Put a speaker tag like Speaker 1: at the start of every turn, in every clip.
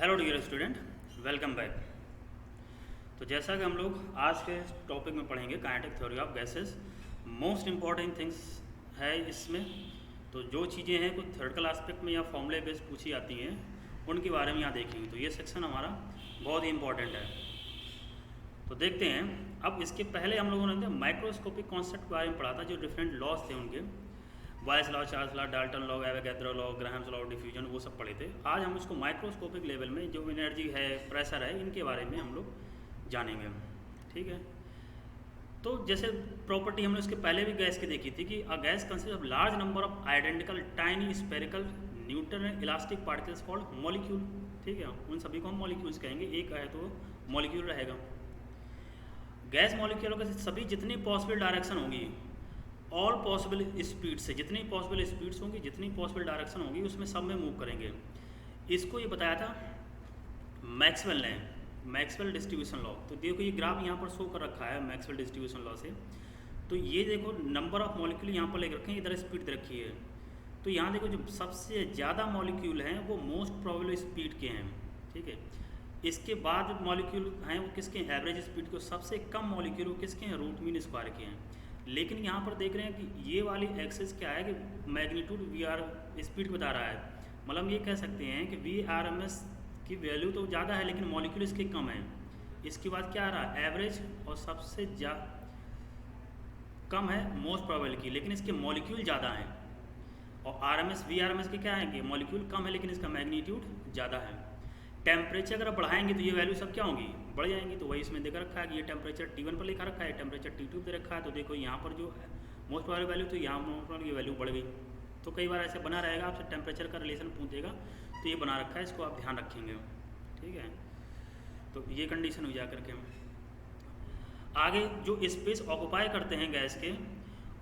Speaker 1: Hello dear student, welcome back. तो जैसा कि हम लोग आज के टॉपिक में पढ़ेंगे kinetic theory of gases, most important things है इसमें। तो जो चीज़ें हैं कुछ थ्योरेटिकल एस्पेक्ट में या फॉर्मूले बेस्ड पूछी जाती हैं उनके बारे में यहाँ देखेंगे। तो ये सेक्शन हमारा बहुत ही इम्पॉर्टेंट है। तो देखते हैं। अब इसके पहले हम लोगों ने माइक्रोस्कोपिक कॉन्सेप्ट के बारे में पढ़ा था, जो डिफरेंट लॉज थे उनके, vice law, Charles law, Dalton law, Avogadro law, Graham's law, diffusion, वो सब पढ़े थे। आज हम उसको माइक्रोस्कोपिक लेवल में जो एनर्जी है, प्रेशर है, इनके बारे में हम लोग जानेंगे। ठीक है। तो जैसे प्रॉपर्टी हमने उसके पहले भी गैस की देखी थी कि a gas consist of large number of identical tiny spherical Newton elastic particles called molecule. ठीक है, उन सभी को हम मॉलिक्यूल्स कहेंगे। एक है तो मॉलिक्यूल रहेगा। गैस मॉलिक्यूलों के सभी जितनी पॉसिबल डायरेक्शन होगी, ऑल पॉसिबल स्पीड से, जितनी पॉसिबल स्पीड्स होंगी, जितनी पॉसिबल डायरेक्शन होगी, उसमें सब में मूव करेंगे। इसको ये बताया था मैक्सवेल ने, मैक्सवेल डिस्ट्रीब्यूशन लॉ। तो देखो ये ग्राफ यहाँ पर शो कर रखा है मैक्सवेल डिस्ट्रीब्यूशन लॉ से। तो ये देखो नंबर ऑफ मॉलिक्यूल यहाँ पर लेकर रखे हैं, इधर स्पीड दे रखी है। तो यहाँ देखो जो सबसे ज़्यादा मॉलिक्यूल हैं वो मोस्ट प्रोबेबल स्पीड के हैं। ठीक है। इसके बाद मॉलिक्यूल हैं वो किसके हैं, एवरेज स्पीड के। सबसे कम मॉलिक्यूल वो किसके हैं, रूट मीन स्क्वायर के हैं। लेकिन यहाँ पर देख रहे हैं कि ये वाली एक्सिस क्या है कि मैग्नीट्यूड वी आर स्पीड बता रहा है। मतलब ये कह सकते हैं कि वी आर एम एस की वैल्यू तो ज़्यादा है लेकिन मॉलिक्यूल इसके कम है। इसके बाद क्या आ रहा है, एवरेज, और सबसे कम है मोस्ट प्रोबेबल की, लेकिन इसके मॉलिक्यूल ज़्यादा हैं। और R M S, V R M S के क्या है कि मॉलिक्यूल कम है लेकिन इसका मैग्नीट्यूड ज़्यादा है। टेम्परेचर अगर बढ़ाएंगे तो ये वैल्यू सब क्या होंगी, बढ़ जाएंगी। तो वही इसमें देखा रखा है कि ये टेम्परेचर T1 पर लिखा रखा है, टेम्परेचर T2 पे रखा है। तो देखो यहाँ पर जो मोस्ट वाली वैल्यू, तो यहाँ पर ये वैल्यू बढ़ गई। तो कई बार ऐसे बना रहेगा, आपसे टेम्परेचर का रिलेशन पूछेगा तो ये बना रखा है, इसको आप ध्यान रखेंगे। ठीक है। तो ये कंडीशन हो जा करके आगे जो स्पेस ऑक्यूपाई करते हैं गैस के,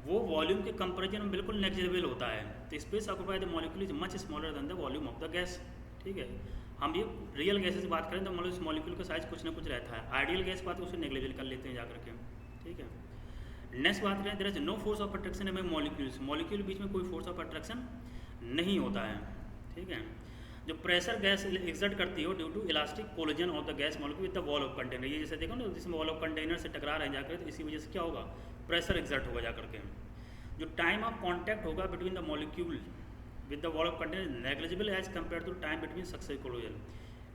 Speaker 1: वो वॉल्यूम के कंपेरिजन में बिल्कुल नेग्लिजिबल होता है। तो space occupy the molecule is much smaller than the volume of the gas. ठीक है। हम ये रियल गैसेस की बात करें तो मतलब इस मॉलिक्यूल का साइज कुछ ना कुछ रहता है। आइडियल गैस की बात उसे नेग्लिजिबल कर लेते हैं जाकर के। ठीक है। नेक्स्ट बात करें, there is no force of attraction among molecules. Molecule के बीच में कोई फोर्स ऑफ अट्रैक्शन नहीं होता है। ठीक है। जो प्रेशर गैस एक्सर्ट करती हो due to elastic collision of the gas molecule with the wall of container. ये जैसे देखो ना, जिसमें वॉल ऑफ कंटेनर से टकरा रहे हैं जाकर, तो इसी वजह से क्या होगा, प्रेशर एक्सर्ट होगा जाकर के। जो टाइम ऑफ कॉन्टैक्ट होगा between the molecule with the wall of container negligible as compare to time between successive collision.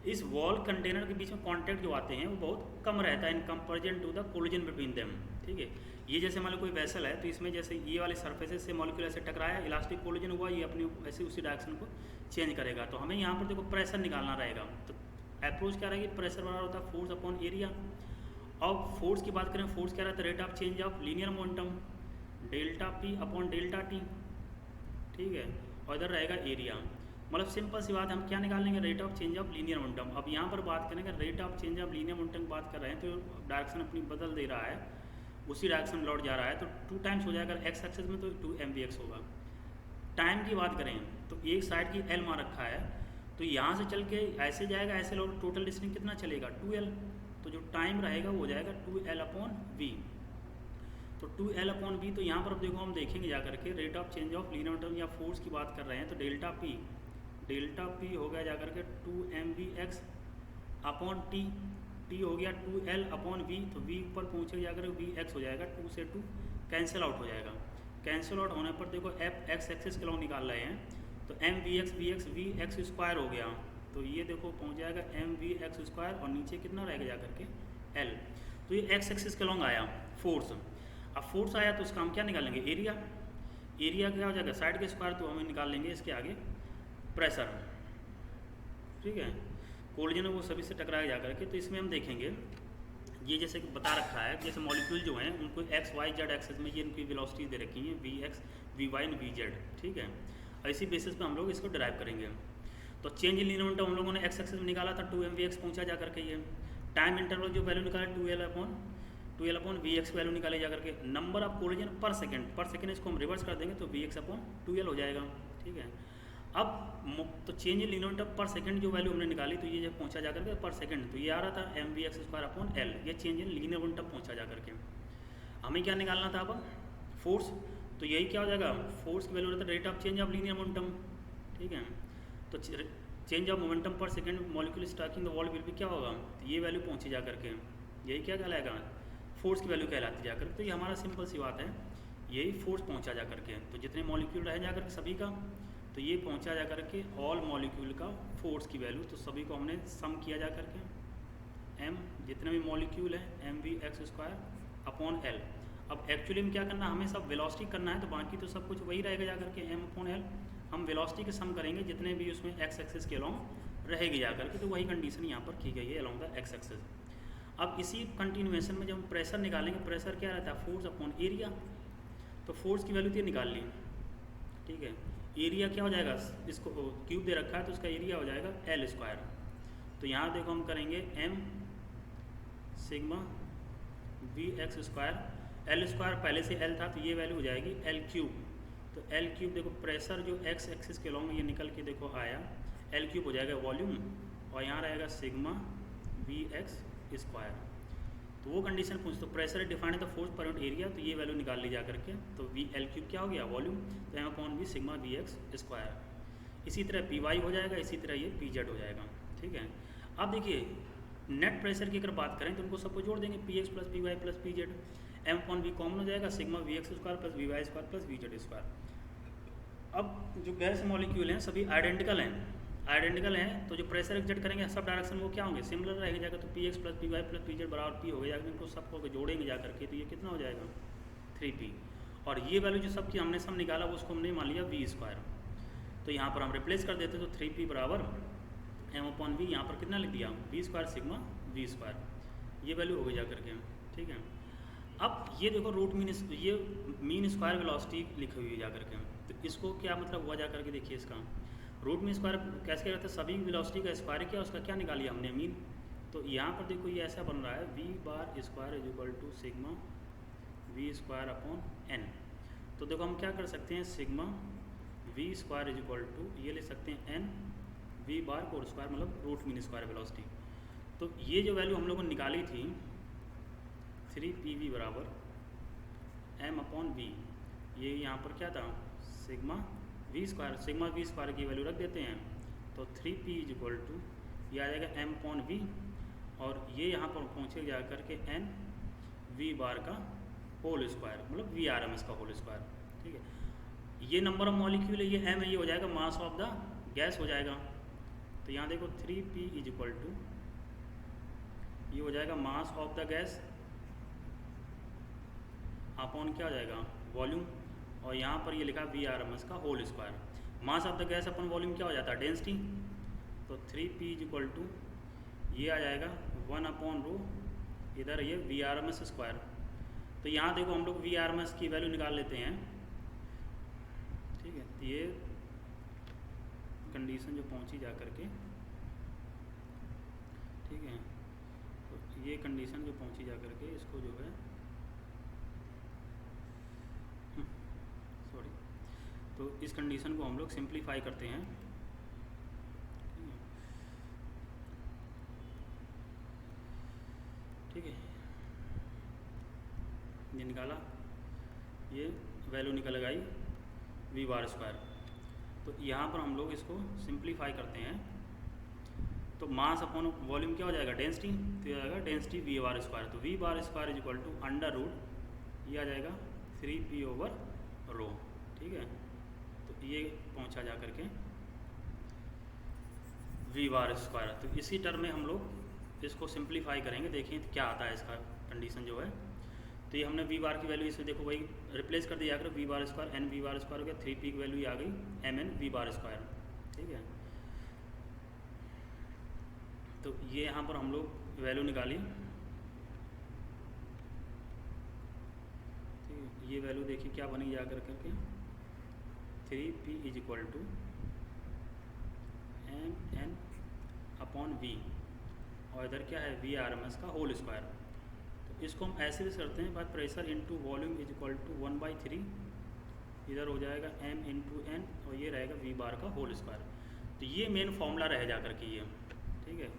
Speaker 1: इस वॉल कंटेनर के बीच में कॉन्टैक्ट जो आते हैं वो बहुत कम रहता है in comparison to the collision between them. ठीक है। ये जैसे मान लो कोई वेसल है, तो इसमें जैसे ये वाले सरफेसेस से मॉलिक्यूल ऐसे टकराया, इलास्टिक कोलिजन हुआ, ये अपनी ऐसे उसी डायरेक्शन को चेंज करेगा। तो हमें यहाँ पर देखो प्रेशर निकालना रहेगा। तो अप्रोच क्या रहेगी, प्रेशर बराबर होता है फोर्स अपॉन एरिया। और फोर्स की बात करें, फोर्स क्या रहता है, rate of change of linear momentum, delta P upon delta T. ठीक है। और इधर रहेगा एरिया। मतलब सिंपल सी बात, हम क्या निकालेंगे, rate of change of linear momentum. अब यहाँ पर बात करेंगे rate of change of linear momentum की बात कर रहे हैं, तो डायरेक्शन अपनी बदल दे रहा है, उसी डायरेक्शन लौट जा रहा है। तो 2 टाइम्स हो जाएगा एक्स एक्सेस में, तो 2 mvx होगा। टाइम की बात करें तो एक साइड की एल मान रखा है, तो यहाँ से चल के ऐसे जाएगा, ऐसे लौट, टोटल डिस्टेंस कितना चलेगा, 2l। तो जो टाइम रहेगा वो हो जाएगा 2l अपॉन v। तो 2l अपॉन v, तो यहाँ पर अब देखो हम देखेंगे जा करके rate of change of linear momentum या फोर्स की बात कर रहे हैं, तो डेल्टा p हो गया जाकर के 2 mvx अपॉन t हो गया 2l अपॉन v। तो v ऊपर पहुँचेगा जाकर vx हो जाएगा, 2 से 2 कैंसिल आउट हो जाएगा। कैंसिल आउट होने पर देखो f x एक्सिस के लॉन्ग निकाल रहे हैं, तो mvx vx स्क्वायर हो गया। तो ये देखो पहुँच जाएगा mvx स्क्वायर, और नीचे कितना रहेगा जाकर के l। तो ये x एक्सिस के लॉन्ग आया फोर्स। अब फोर्स आया तो उसका हम क्या निकालेंगे, एरिया। एरिया क्या हो जाएगा, साइड के स्क्वायर, तो हमें निकाल लेंगे इसके आगे प्रेशर। ठीक है। कोलिजन वो सभी से टकराए जा करके। तो इसमें हम देखेंगे, ये जैसे बता रखा है, जैसे मॉलिक्यूल जो हैं उनको एक्स वाई जेड एक्सेस में ये उनकी वेलोसिटी दे रखी है, V X V Y and V Z. ठीक है। इसी बेसिस पे हम लोग इसको डिराइव करेंगे। तो चेंज इन लीनियर मोमेंटम हम लोगों ने एक्स एक्सेस में निकाला था, 2 mvx पहुँचा जा करके। ये टाइम इंटरवल जो वैल्यू निकाला 2l अपॉन vx वैल्यू निकाले जा करके। नंबर ऑफ कोलिजन पर सेकेंड इसको हम रिवर्स कर देंगे तो vx अपॉन 2l हो जाएगा। ठीक है। अब तो चेंज इन लीनियर मोमेंटम पर सेकंड जो वैल्यू हमने निकाली, तो ये जब पहुंचा जा करके पर सेकंड, तो ये आ रहा था mvx स्क्वायर अपॉन l। ये चेंज इन लीनियर मोमेंटम पहुंचा जा करके। हमें क्या निकालना था अब, फोर्स। तो यही क्या हो जाएगा, फोर्स की वैल्यू रहता है rate of change of linear momentum. ठीक है। तो change of momentum per second molecule striking the wall will भी क्या होगा, तो ये वैल्यू पहुँची जा करके, यही क्या कहलाएगा, फोर्स की वैल्यू कहलाती जा करके। तो ये हमारा सिंपल सी बात है, यही फोर्स पहुँचा जा करके। तो जितने मॉलिक्यूल रह जा करके सभी का, तो ये पहुँचा जा करके ऑल मॉलिक्यूल का फोर्स की वैल्यू। तो सभी को हमने सम किया जा करके, m जितने भी मॉलिक्यूल है mv(x²) अपॉन l। अब एक्चुअली में क्या करना है, हमें सब वेलोसिटी करना है, तो बाकी तो सब कुछ वही रहेगा जा करके m/l। हम वेलोसिटी के सम करेंगे जितने भी उसमें x एक्सिस के अलोंग रहेगी जा करके। तो वही कंडीशन यहाँ पर की गई है अलोंग द x एक्सिस। अब इसी कंटिन्यूएशन में जब हम प्रेशर निकालेंगे, प्रेशर क्या रहता है, फोर्स अपॉन एरिया। तो फोर्स की वैल्यू तो निकाल ली, ठीक है। एरिया क्या हो जाएगा, इसको क्यूब दे रखा है तो उसका एरिया हो जाएगा l²। तो यहाँ देखो हम करेंगे m सिग्मा v(x²), l² पहले से l था तो ये वैल्यू हो जाएगी l³। तो l³ देखो प्रेशर जो x एक्सिस के अलोंग ये निकल के देखो आया, l³ हो जाएगा वॉल्यूम, और यहाँ रहेगा सिग्मा v(x²). तो वो कंडीशन पूछ, तो pressure defined the force per unit area, तो ये वैल्यू निकाल ली जा करके। तो l³ क्या हो गया, वॉल्यूम, तो m/v सिग्मा v(x²). इसी तरह py हो जाएगा, इसी तरह ये pz हो जाएगा, ठीक है। अब देखिए नेट प्रेशर की अगर बात करें तो उनको सबको जोड़ देंगे, px + py + pz। m/v common हो जाएगा, सिग्मा v(x² + vy² + vz²। अब जो गैस मॉलिक्यूल हैं सभी आइडेंटिकल हैं, तो जो प्रेशर एग्जर्ट करेंगे सब डायरेक्शन वो क्या होंगे, सिमिलर रहेगा जाएगा। तो px + py + pz बराबर p हो गया, इनको सबको जोड़ेंगे जा करके, तो ये कितना हो जाएगा 3p। और ये वैल्यू जो सबकी हमने सब निकाला वो उसको हमने मान लिया v²। तो यहाँ पर हम रिप्लेस कर देते, तो 3p बराबर m/v, यहाँ पर कितना लिख दिया v² सिग्मा v²। ये वैल्यू हो गई जा करके, ठीक है। अब ये देखो रूट मीन, ये मीन स्क्वायर वेलोसिटी लिखी हुई है जा करके। तो इसको क्या मतलब हुआ जा करके, देखिए इसका रूट मीन स्क्वायर कैसे क्या रहता है, सभी वेलोसिटी का स्क्वायर किया, उसका क्या निकालिया हमने मीन। तो यहाँ पर देखो ये ऐसा बन रहा है v² = सिग्मा v² n। तो देखो हम क्या कर सकते हैं, सिग्मा v² ये ले सकते हैं n v² मतलब रूट मीन स्क्वायर वेलोसिटी। तो ये जो वैल्यू हम लोगों ने निकाली थी 3pv बराबर m/v, ये यहाँ पर क्या था सिग्मा v² की वैल्यू रख देते हैं। तो 3p = ये आ जाएगा m/v, और ये यहाँ पर पहुँचे जा कर के n v² का होल स्क्वायर मतलब Vrms का होल स्क्वायर, ठीक है। ये नंबर ऑफ मॉलिक्यूल है, ये m है, ये हो जाएगा मास ऑफ द गैस हो जाएगा। तो यहाँ देखो 3p = ये हो जाएगा मास ऑफ द गैस अपॉन क्या हो जाएगा वॉल्यूम, और यहाँ पर ये लिखा Vrms का whole square. Mass of the gas upon volume क्या हो जाता है, डेंसिटी। तो 3p = ये आ जाएगा 1/ρ, इधर ये Vrms²। तो यहाँ देखो हम लोग Vrms की वैल्यू निकाल लेते हैं, ठीक है। तो ये कंडीशन जो पहुँची जा करके, ठीक है। तो ये कंडीशन जो पहुँची जा करके इसको जो है तो इस कंडीशन को हम लोग सिंप्लीफाई करते हैं, ठीक है। ये निकाला, ये वैल्यू निकल गई v²। तो यहाँ पर हम लोग इसको सिंप्लीफाई करते हैं, तो मास अपॉन वॉल्यूम क्या हो जाएगा डेंसिटी, तो ये आ जाएगा डेंसिटी v²। तो v² = ये आ जाएगा 3p/ρ, ठीक है। तो ये पहुंचा जा करके v²। तो इसी टर्म में हम लोग इसको सिंप्लीफाई करेंगे, देखिए तो क्या आता है इसका कंडीशन जो है। तो ये हमने v बार की वैल्यू इसमें देखो वही रिप्लेस कर दिया अगर v² n v² हो गया, 3p की वैल्यू आ गई mn v², ठीक है। तो ये यहाँ पर हम लोग वैल्यू निकाली, ठीक है। ये वैल्यू देखिए क्या बनी जा करके 3p = mn/v, और इधर क्या है Vrms का होल स्क्वायर। तो इसको हम ऐसे भी करते हैं, बात प्रेशर इंटू वॉल्यूम = 1/3, इधर हो जाएगा m × n, और ये रहेगा v² का होल स्क्वायर। तो ये मेन फॉर्मूला रह जा कर के ये, ठीक है।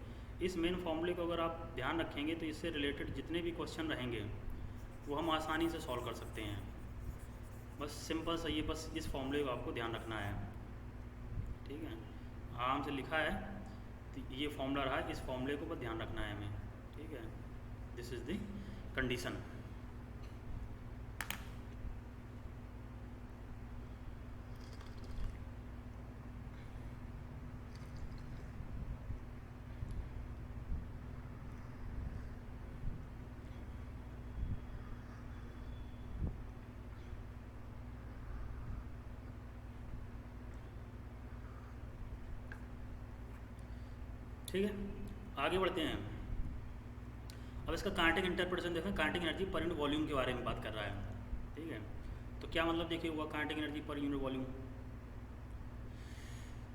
Speaker 1: इस मेन फॉर्मूले को अगर आप ध्यान रखेंगे तो इससे रिलेटेड जितने भी क्वेश्चन रहेंगे वो हम आसानी से सॉल्व कर सकते हैं। बस सिंपल सा ये बस इस फॉर्मूले को आपको ध्यान रखना है, ठीक है। आराम से लिखा है, तो ये फॉर्मूला रहा, इस फॉर्मूले को बस ध्यान रखना है हमें, ठीक है। This is the condition. ठीक है, आगे बढ़ते हैं। अब इसका काइनेटिक इंटरप्रिटेशन देखें। Kinetic energy per unit volume के बारे में बात कर रहा है, ठीक है। तो क्या मतलब देखिए हुआ kinetic energy per unit volume,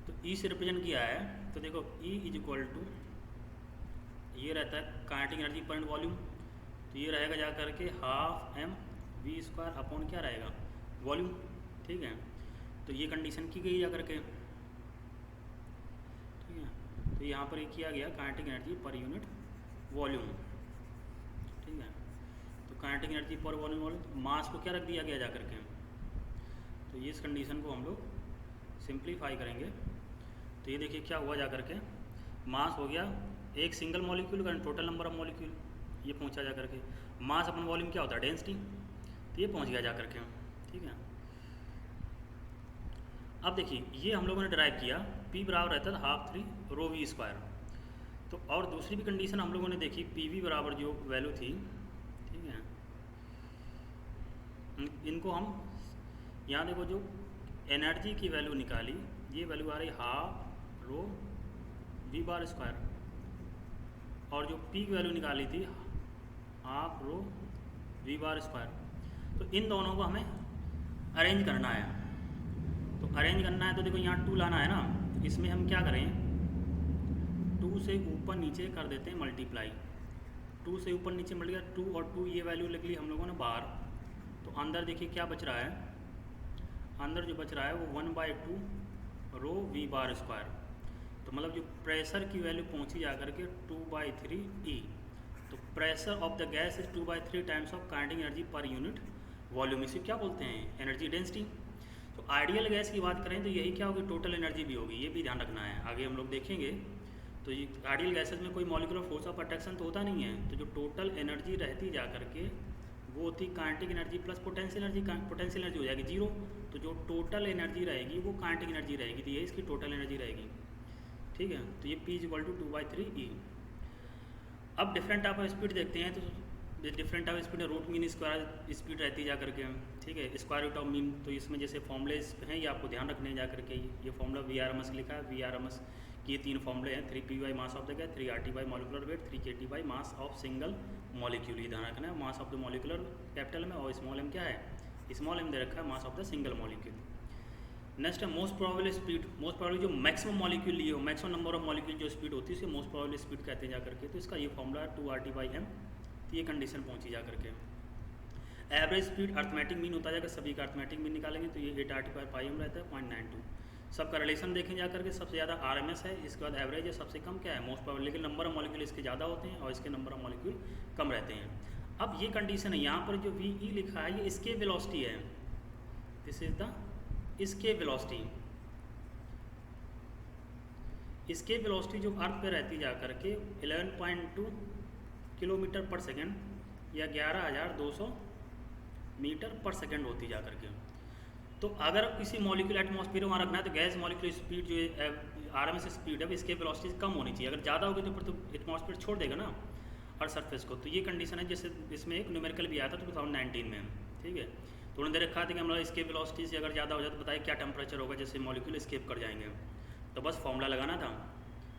Speaker 1: तो ई से रिप्रेजेंट किया है, तो देखो ई इज इक्वल टू, ये रहता है kinetic energy per unit volume, तो ये रहेगा जा करके half M V square upon क्या रहेगा, वॉल्यूम, ठीक है। तो ये कंडीशन की गई जा करके, ठीक है। तो यहाँ पर ये किया गया kinetic energy per unit volume, ठीक है। तो काइनेटिक एनर्जी पर वॉल्यूम, मास को क्या रख दिया गया जा करके, तो ये इस कंडीशन को हम लोग सिंप्लीफाई करेंगे। तो ये देखिए क्या हुआ जा करके, मास हो गया एक सिंगल मॉलिक्यूल का टोटल नंबर ऑफ मॉलिक्यूल, ये पहुंचा जा करके। मास अपन वॉल्यूम क्या होता है, डेंसिटी, तो ये पहुंच गया जा करके, ठीक है। अब देखिए ये हम लोगों ने ड्राइव किया, P बराबर रहता था हाफ 3 रो वी स्क्वायर। तो और दूसरी भी कंडीशन हम लोगों ने देखी, पी वी बराबर जो वैल्यू थी, ठीक है। इनको हम यहाँ देखो जो एनर्जी की वैल्यू निकाली, ये वैल्यू आ रही half rho V bar square, और जो पी की वैल्यू निकाली थी half rho V bar square. तो इन दोनों को हमें अरेंज करना है। तो अरेंज करना है तो देखो यहाँ 2 लाना है ना, इसमें हम क्या करें, 2 से ऊपर नीचे कर देते हैं मल्टीप्लाई, 2 से ऊपर नीचे मल्टीप्लाई, 2 और 2 ये वैल्यू लिख ली हम लोगों ने बाहर। तो अंदर देखिए क्या बच रहा है, अंदर जो बच रहा है वो 1/2 रो वी बार स्क्वायर। तो मतलब जो प्रेशर की वैल्यू पहुंची जा करके 2/3 ई। तो pressure of the gas is 2/3 times of kinetic energy per unit volume. इसे क्या बोलते हैं, एनर्जी डेंसिटी। तो आइडियल गैस की बात करें तो यही क्या होगी, टोटल एनर्जी भी होगी, ये भी ध्यान रखना है, आगे हम लोग देखेंगे। तो ये आइडियल गैसेज में कोई मॉलिक्यूलर फोर्स ऑफ अट्रैक्शन तो होता नहीं है, तो जो टोटल एनर्जी रहती जा करके वो होती kinetic energy plus potential energy. Potential energy हो जाएगी 0, तो जो टोटल एनर्जी रहेगी वो काइनेटिक एनर्जी रहेगी, तो ये इसकी टोटल एनर्जी रहेगी, ठीक है। तो ये P = 2/3 ई। अब डिफरेंट टाइप ऑफ स्पीड देखते हैं, तो different type speed root mean square speed रहती जा करके, ठीक है, स्क्वायर रूट ऑफ मीन। तो इसमें जैसे फॉर्मूले हैं ये आपको ध्यान रखने जा करके, ये फॉर्मूला VRMS लिखा है, VRMS की ये 3 फॉर्मूले हैं, 3P mass of the gas, 3RT molecular weight, 3KT mass of single molecule. ये ध्यान रखना है, mass of the molecular capital में, और स्मॉल m क्या है, स्मॉल m दे रखा है mass of the single molecule. Next है most probable speed. Most probable जो मैक्सिमम मॉलिक्यूल लिए हो, मैक्सिमम नंबर ऑफ मॉलिक्यूल जो स्पीड होती है उसे मोस्ट प्रोबेबल स्पीड कहते हैं जा करके। तो इसका ये फॉर्मूला है 2RT/m। तो ये कंडीशन पहुंची जा करके। एवरेज स्पीड अर्थमेटिक मीन होता जाएगा, सभी का अर्थमेटिक मीन निकालेंगे तो ये 8RT/m रहता है 0.92। सबका रिलेशन देखें जा करके, सबसे ज़्यादा RMS है, इसके बाद एवरेज है, सबसे कम क्या है मोस्ट प्रोबेबल। लेकिन नंबर ऑफ मॉलिक्यूल इसके ज़्यादा होते हैं और इसके नंबर ऑफ मॉलिक्यूल कम रहते हैं। अब ये कंडीशन है, यहाँ पर जो VE लिखा है ये इसके वेलोसिटी है, दिस इज द इसके वेलोसिटी। इसके वेलोसिटी जो अर्थ पे रहती जा करके 11.2 किलोमीटर पर सेकेंड या 11,200 मीटर पर सेकेंड होती जा करके। तो अगर किसी मॉलिक्यूल एटमॉस्फेयर वहाँ रखना है तो गैस मॉलिक्यूल स्पीड जो RMS स्पीड है इसके वेलोसिटी कम होनी चाहिए। अगर ज़्यादा होगी तो फिर तो एटमॉस्फेयर छोड़ देगा ना अर्थ सरफेस को। तो ये कंडीशन है, जैसे इसमें एक न्यूमेरिकल भी आया था 2019 में, ठीक है। तो उन्होंने दे रखा था कि मतलब इसके वेलोसिटी से अगर ज़्यादा हो जाए तो बताइए क्या टेम्परेचर होगा, जैसे मॉलिक्यूल स्केप कर जाएंगे। तो बस फॉर्मूला लगाना था।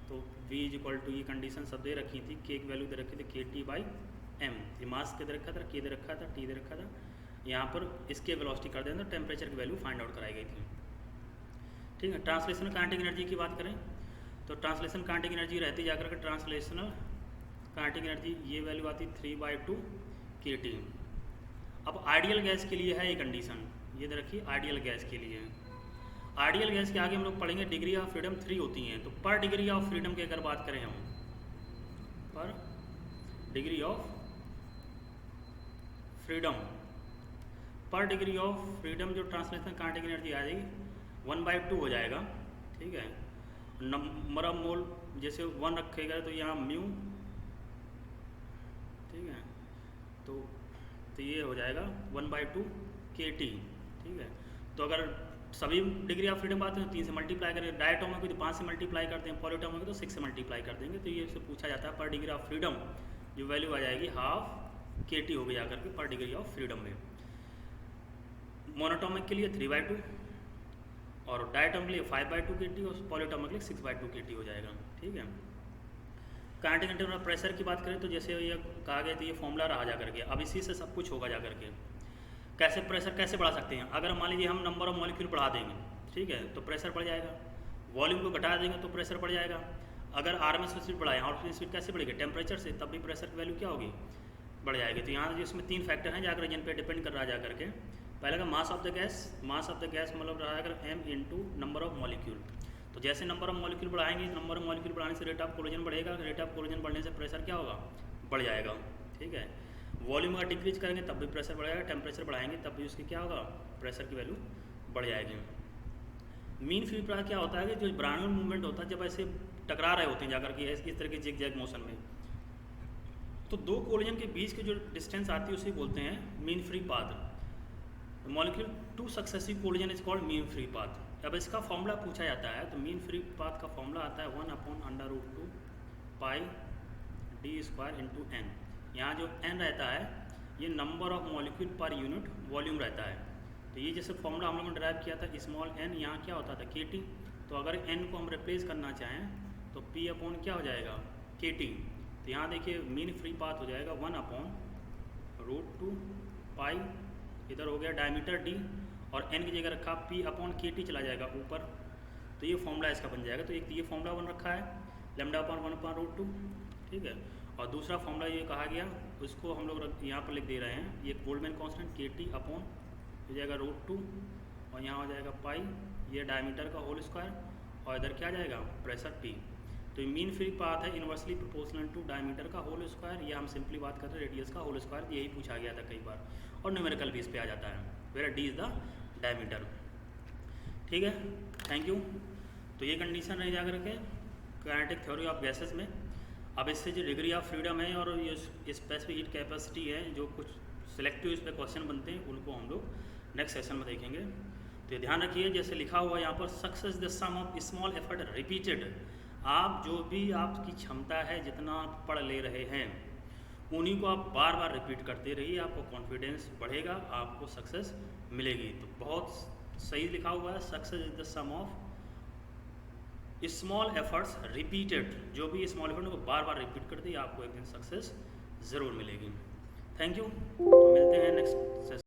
Speaker 1: तो V = ये कंडीशन सब दे रखी थी, K की वैल्यू दे रखी थी KT/m, ये मास के दे रखा था, K दे रखा था, T दे रखा था। यहाँ पर इसके वेलोसिटी कर देना, टेम्परेचर की वैल्यू फाइंड आउट कराई गई थी, ठीक है। ट्रांसलेशनल काइनेटिक एनर्जी की बात करें तो ट्रांसलेशनल काइनेटिक एनर्जी रहती जाकर के, ट्रांसलेशनल काइनेटिक एनर्जी ये वैल्यू आती 3/2 KT। अब आइडियल गैस के लिए है ये कंडीशन, ये दे रखी आइडियल गैस के लिए। आइडियल गैस के आगे हम लोग पढ़ेंगे डिग्री ऑफ फ्रीडम 3 होती हैं। तो पर डिग्री ऑफ फ्रीडम की अगर बात करें हम, पर डिग्री ऑफ फ्रीडम, पर डिग्री ऑफ फ्रीडम जो ट्रांसलेशनल काइनेटिक एनर्जी आ जाएगी 1/2 हो जाएगा, ठीक है। नंबर ऑफ मोल जैसे 1 रखेगा तो यहाँ म्यू, ठीक है, तो ये हो जाएगा 1/2 KT, ठीक है। तो अगर सभी डिग्री ऑफ फ्रीडम बात है तो 3 से मल्टीप्लाई करें, डायटोमिक को तो 5 से मल्टीप्लाई करते हैं, पॉलीटोमिक को तो 6 से मल्टीप्लाई कर देंगे। तो ये से पूछा जाता है पर डिग्री ऑफ फ्रीडम जो वैल्यू आ जाएगी ½ KT हो गया करके पर डिग्री ऑफ फ्रीडम में। मोनोटोमिक के लिए 3/2 और डायटोमिक के लिए 5/2 KT और पॉलीटोमिक के लिए 6/2 KT हो जाएगा, ठीक है। काइनेटिक इंटरनल प्रेशर की बात करें तो जैसे ये कहा गया था ये फॉर्मूला रहा जा करके, अब इसी से सब कुछ होगा जा करके। कैसे प्रेशर कैसे बढ़ा सकते हैं, अगर मान लीजिए हम नंबर ऑफ मॉलिक्यूल बढ़ा देंगे, ठीक है, तो प्रेशर बढ़ जाएगा। वॉल्यूम को घटा देंगे तो प्रेशर बढ़ जाएगा। अगर आरएमएस स्पीड बढ़ाएं, आउटपुट स्पीड कैसे बढ़ेगी, टेम्परेचर से, तब भी प्रेशर की वैल्यू क्या होगी, बढ़ जाएगी। तो यहाँ जिसमें 3 फैक्टर हैं जाकर जिन पे डिपेंड कर रहा है जा करके। पहले का मास of the gas, mass of the gas मतलब रहा है m into number of molecule. तो जैसे नंबर ऑफ मॉलिक्यूल बढ़ाएंगे, नंबर ऑफ मॉलिक्यूल बढ़ाने से रेट ऑफ कोलिजन बढ़ेगा, रेट ऑफ कोलिजन बढ़ने से प्रेशर क्या होगा, बढ़ जाएगा, ठीक है। वॉल्यूम अगर डिक्रीज करेंगे तब भी प्रेशर बढ़ेगा, टेम्परेचर बढ़ाएंगे तब भी उसकी क्या होगा, प्रेशर की वैल्यू बढ़ जाएगी। मीन फ्री पाथ क्या होता है कि जो ब्राउन मूवमेंट होता है जब ऐसे टकरा रहे होते हैं जाकर के इस तरह के जिग जैग मोशन में, तो 2 कोलिजन के बीच की जो डिस्टेंस आती है उसे बोलते हैं mean free path. Molecule 2 successive collision is called mean free path. अब इसका फॉर्मूला पूछा जाता है तो मीन फ्री पाथ का फॉर्मूला आता है 1/√2 पाई d² इंटू n। यहाँ जो n रहता है ये नंबर ऑफ मॉलिक्यूल पर यूनिट वॉल्यूम रहता है। तो ये जैसे फॉर्मूला हम लोगों ने ड्राइव किया था स्मॉल n, यहाँ क्या होता था KT। तो अगर n को हम रिप्लेस करना चाहें तो P/, क्या हो जाएगा, KT। तो यहाँ देखिए मीन फ्री पाथ हो जाएगा 1/√2 पाई, इधर हो गया डायमीटर d और n की जगह रखा P/KT चला जाएगा ऊपर। तो ये फॉर्मूला इसका बन जाएगा। तो एक ये फॉर्मूला बन रखा है λ/1/√2, ठीक है। और दूसरा फॉर्मूला ये कहा गया उसको हम लोग यहाँ पर लिख दे रहे हैं, ये बोल्ट्जमैन कांस्टेंट KT अपॉन हो जाएगा √2 और यहाँ हो जाएगा पाई, ये डायमीटर का होल स्क्वायर और इधर क्या जाएगा, प्रेशर P। तो मीन फ्री पाथ है इन्वर्सली प्रोपोर्शनल टू डायमीटर का होल स्क्वायर, ये हम सिंपली बात करते हैं रेडियस का होल स्क्वायर, यही पूछा गया था कई बार और न्यूमेरिकल भी इस पे आ जाता है, where D is the diameter, ठीक है। Thank you. तो ये कंडीशन रह जाकर के काइनेटिक थ्योरी ऑफ गैसेस में। अब इससे जो डिग्री ऑफ फ्रीडम है और ये स्पेसिफिक हीट कैपेसिटी है, जो कुछ सिलेक्टिव इस पर क्वेश्चन बनते हैं उनको हम लोग नेक्स्ट सेशन में देखेंगे। तो ये ध्यान रखिए जैसे लिखा हुआ यहाँ पर success the sum of small effort repeated. आप जो भी आपकी क्षमता है जितना आप पढ़ ले रहे हैं उन्हीं को आप बार बार रिपीट करते रहिए, आपको कॉन्फिडेंस बढ़ेगा, आपको सक्सेस मिलेगी। तो बहुत सही लिखा हुआ है, success is the sum of small efforts repeated. जो भी स्मॉल एफर्ट को बार बार रिपीट करते हैं आपको एक दिन सक्सेस ज़रूर मिलेगी। Thank you. तो मिलते हैं नेक्स्ट सेशन।